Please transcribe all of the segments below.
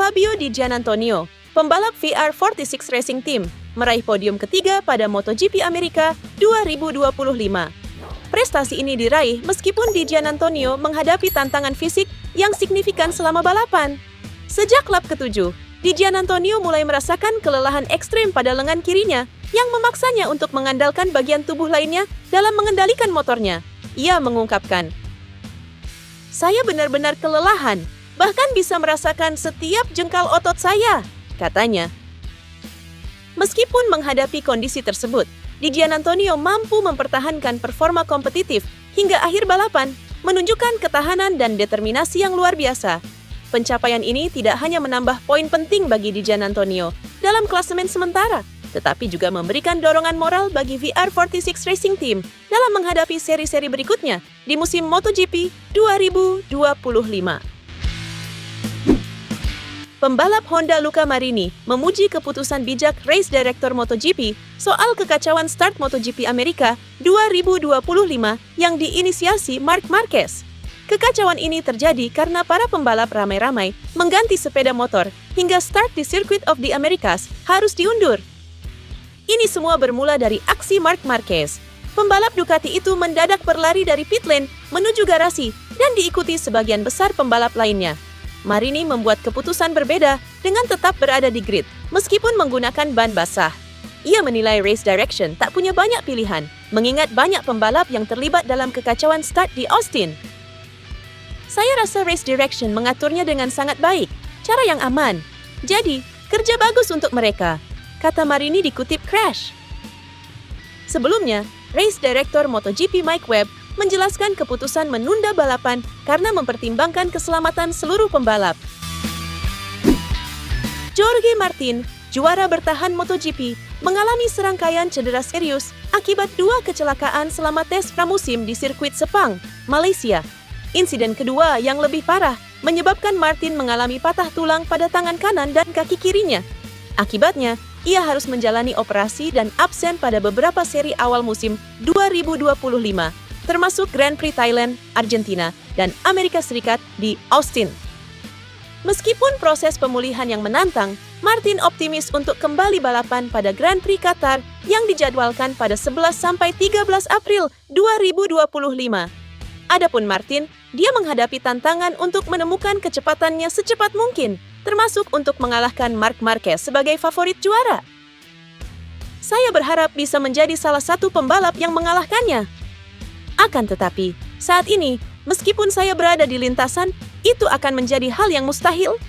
Fabio Di Giannantonio, pembalap VR46 Racing Team, meraih podium ketiga pada MotoGP Amerika 2025. Prestasi ini diraih meskipun Di Giannantonio menghadapi tantangan fisik yang signifikan selama balapan. Sejak lap ke-7, Di Giannantonio mulai merasakan kelelahan ekstrem pada lengan kirinya yang memaksanya untuk mengandalkan bagian tubuh lainnya dalam mengendalikan motornya. Ia mengungkapkan, "Saya benar-benar kelelahan, bahkan bisa merasakan setiap jengkal otot saya," katanya. Meskipun menghadapi kondisi tersebut, Di Giannantonio mampu mempertahankan performa kompetitif hingga akhir balapan, menunjukkan ketahanan dan determinasi yang luar biasa. Pencapaian ini tidak hanya menambah poin penting bagi Di Giannantonio dalam klasemen sementara, tetapi juga memberikan dorongan moral bagi VR46 Racing Team dalam menghadapi seri-seri berikutnya di musim MotoGP 2025. Pembalap Honda Luca Marini memuji keputusan bijak Race Director MotoGP soal kekacauan start MotoGP Amerika 2025 yang diinisiasi Marc Marquez. Kekacauan ini terjadi karena para pembalap ramai-ramai mengganti sepeda motor hingga start di Circuit of the Americas harus diundur. Ini semua bermula dari aksi Marc Marquez. Pembalap Ducati itu mendadak berlari dari pit lane menuju garasi dan diikuti sebagian besar pembalap lainnya. Marini membuat keputusan berbeda dengan tetap berada di grid, meskipun menggunakan ban basah. Ia menilai race direction tak punya banyak pilihan, mengingat banyak pembalap yang terlibat dalam kekacauan start di Austin. "Saya rasa race direction mengaturnya dengan sangat baik, cara yang aman. Jadi, kerja bagus untuk mereka," kata Marini dikutip Crash. Sebelumnya, Race Director MotoGP Mike Webb menjelaskan keputusan menunda balapan karena mempertimbangkan keselamatan seluruh pembalap. Jorge Martin, juara bertahan MotoGP, mengalami serangkaian cedera serius akibat 2 kecelakaan selama tes pramusim di sirkuit Sepang, Malaysia. Insiden kedua yang lebih parah menyebabkan Martin mengalami patah tulang pada tangan kanan dan kaki kirinya. Akibatnya, ia harus menjalani operasi dan absen pada beberapa seri awal musim 2025, termasuk Grand Prix Thailand, Argentina, dan Amerika Serikat di Austin. Meskipun proses pemulihan yang menantang, Martin optimis untuk kembali balapan pada Grand Prix Qatar yang dijadwalkan pada 11-13 April 2025. Adapun Martin, dia menghadapi tantangan untuk menemukan kecepatannya secepat mungkin, termasuk untuk mengalahkan Marc Marquez sebagai favorit juara. "Saya berharap bisa menjadi salah satu pembalap yang mengalahkannya. Akan tetapi, saat ini, meskipun saya berada di lintasan, itu akan menjadi hal yang mustahil.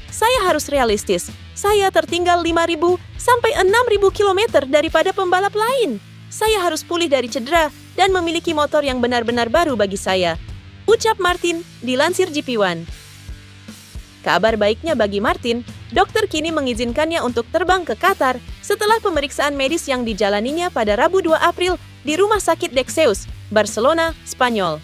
Saya harus realistis. Saya tertinggal 5.000 sampai 6.000 kilometer daripada pembalap lain. Saya harus pulih dari cedera dan memiliki motor yang benar-benar baru bagi saya," ucap Martin dilansir GP1. Kabar baiknya bagi Martin, dokter kini mengizinkannya untuk terbang ke Qatar setelah pemeriksaan medis yang dijalaninya pada Rabu 2 April di Rumah Sakit Dexeus, Barcelona, Spanyol.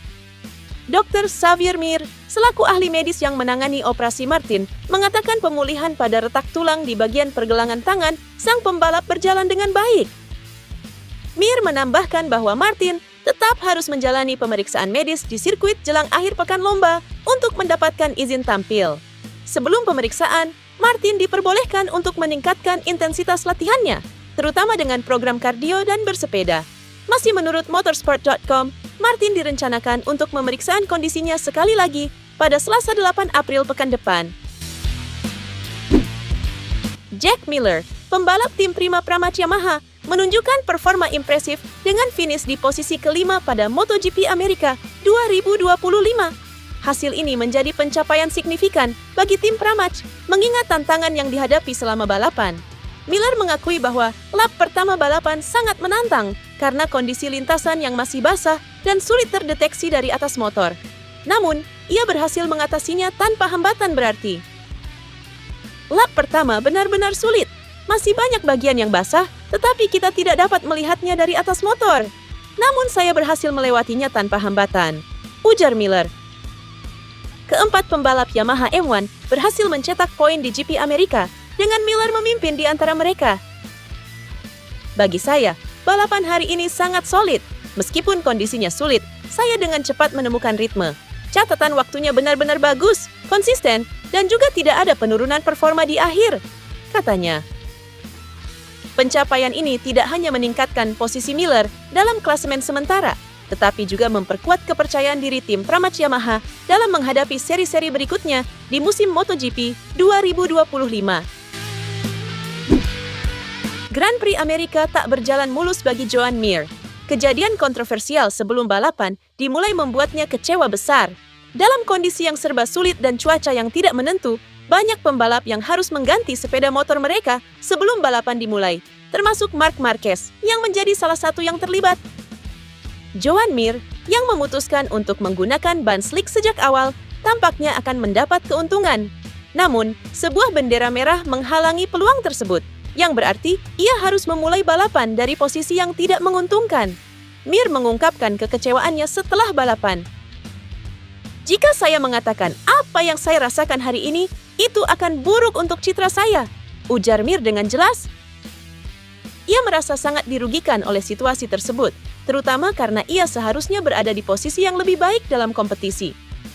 Dr. Xavier Mir, selaku ahli medis yang menangani operasi Martin, mengatakan pemulihan pada retak tulang di bagian pergelangan tangan sang pembalap berjalan dengan baik. Mir menambahkan bahwa Martin tetap harus menjalani pemeriksaan medis di sirkuit jelang akhir pekan lomba untuk mendapatkan izin tampil. Sebelum pemeriksaan, Martin diperbolehkan untuk meningkatkan intensitas latihannya, terutama dengan program kardio dan bersepeda. Masih menurut motorsport.com, Martin direncanakan untuk pemeriksaan kondisinya sekali lagi pada Selasa 8 April pekan depan. Jack Miller, pembalap tim Prima Pramac Yamaha, menunjukkan performa impresif dengan finish di posisi kelima pada MotoGP Amerika 2025. Hasil ini menjadi pencapaian signifikan bagi tim Pramac, mengingat tantangan yang dihadapi selama balapan. Miller mengakui bahwa lap pertama balapan sangat menantang karena kondisi lintasan yang masih basah dan sulit terdeteksi dari atas motor. Namun, ia berhasil mengatasinya tanpa hambatan berarti. "Lap pertama benar-benar sulit. Masih banyak bagian yang basah, tetapi kita tidak dapat melihatnya dari atas motor. Namun saya berhasil melewatinya tanpa hambatan," ujar Miller. Keempat pembalap Yamaha M1 berhasil mencetak poin di GP Amerika, dengan Miller memimpin di antara mereka. "Bagi saya, balapan hari ini sangat solid. Meskipun kondisinya sulit, saya dengan cepat menemukan ritme. Catatan waktunya benar-benar bagus, konsisten, dan juga tidak ada penurunan performa di akhir, katanya. Pencapaian ini tidak hanya meningkatkan posisi Miller dalam klasemen sementara, tetapi juga memperkuat kepercayaan diri tim Pramac Yamaha dalam menghadapi seri-seri berikutnya di musim MotoGP 2025. Grand Prix Amerika tak berjalan mulus bagi Joan Mir. Kejadian kontroversial sebelum balapan dimulai membuatnya kecewa besar. Dalam kondisi yang serba sulit dan cuaca yang tidak menentu, banyak pembalap yang harus mengganti sepeda motor mereka sebelum balapan dimulai, termasuk Marc Marquez yang menjadi salah satu yang terlibat. Joan Mir yang memutuskan untuk menggunakan ban slick sejak awal tampaknya akan mendapat keuntungan. Namun, sebuah bendera merah menghalangi peluang tersebut, yang berarti ia harus memulai balapan dari posisi yang tidak menguntungkan. Mir mengungkapkan kekecewaannya setelah balapan. "Jika saya mengatakan apa yang saya rasakan hari ini, itu akan buruk untuk citra saya," ujar Mir dengan jelas. Ia merasa sangat dirugikan oleh situasi tersebut, terutama karena ia seharusnya berada di posisi yang lebih baik dalam kompetisi.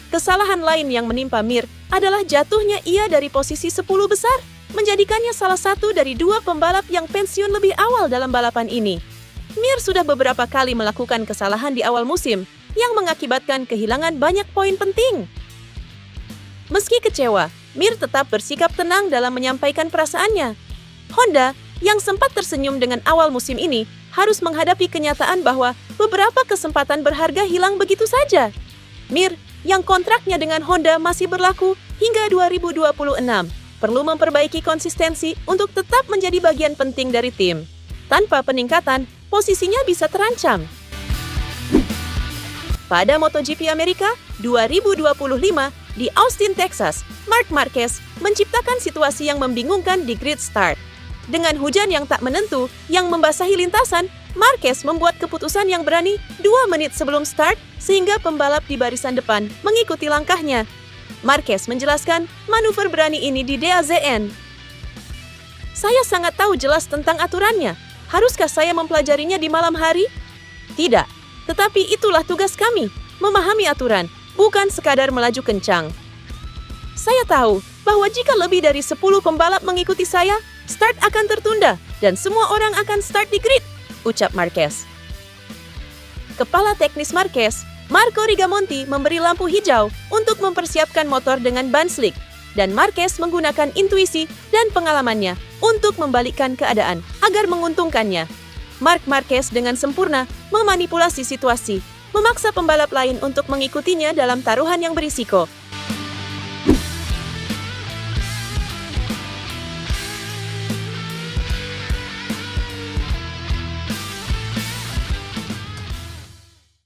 Kesalahan lain yang menimpa Mir adalah jatuhnya ia dari posisi 10 besar, menjadikannya salah satu dari 2 pembalap yang pensiun lebih awal dalam balapan ini. Mir sudah beberapa kali melakukan kesalahan di awal musim yang mengakibatkan kehilangan banyak poin penting. Meski kecewa, Mir tetap bersikap tenang dalam menyampaikan perasaannya. Honda, yang sempat tersenyum dengan awal musim ini, harus menghadapi kenyataan bahwa beberapa kesempatan berharga hilang begitu saja. Mir, yang kontraknya dengan Honda masih berlaku hingga 2026, perlu memperbaiki konsistensi untuk tetap menjadi bagian penting dari tim. Tanpa peningkatan, posisinya bisa terancam. Pada MotoGP Amerika 2025 di Austin, Texas, Marc Marquez menciptakan situasi yang membingungkan di grid start. Dengan hujan yang tak menentu yang membasahi lintasan, Marquez membuat keputusan yang berani 2 menit sebelum start sehingga pembalap di barisan depan mengikuti langkahnya. Marquez menjelaskan manuver berani ini di DAZN. "Saya sangat tahu jelas tentang aturannya. Haruskah saya mempelajarinya di malam hari? Tidak. Tetapi itulah tugas kami, memahami aturan, bukan sekadar melaju kencang. Saya tahu bahwa jika lebih dari 10 pembalap mengikuti saya, start akan tertunda dan semua orang akan start di grid," ucap Marquez. Kepala teknis Marquez, Marco Rigamonti, memberi lampu hijau untuk mempersiapkan motor dengan ban slick, dan Marquez menggunakan intuisi dan pengalamannya untuk membalikkan keadaan agar menguntungkannya. Marc Marquez dengan sempurna memanipulasi situasi, memaksa pembalap lain untuk mengikutinya dalam taruhan yang berisiko.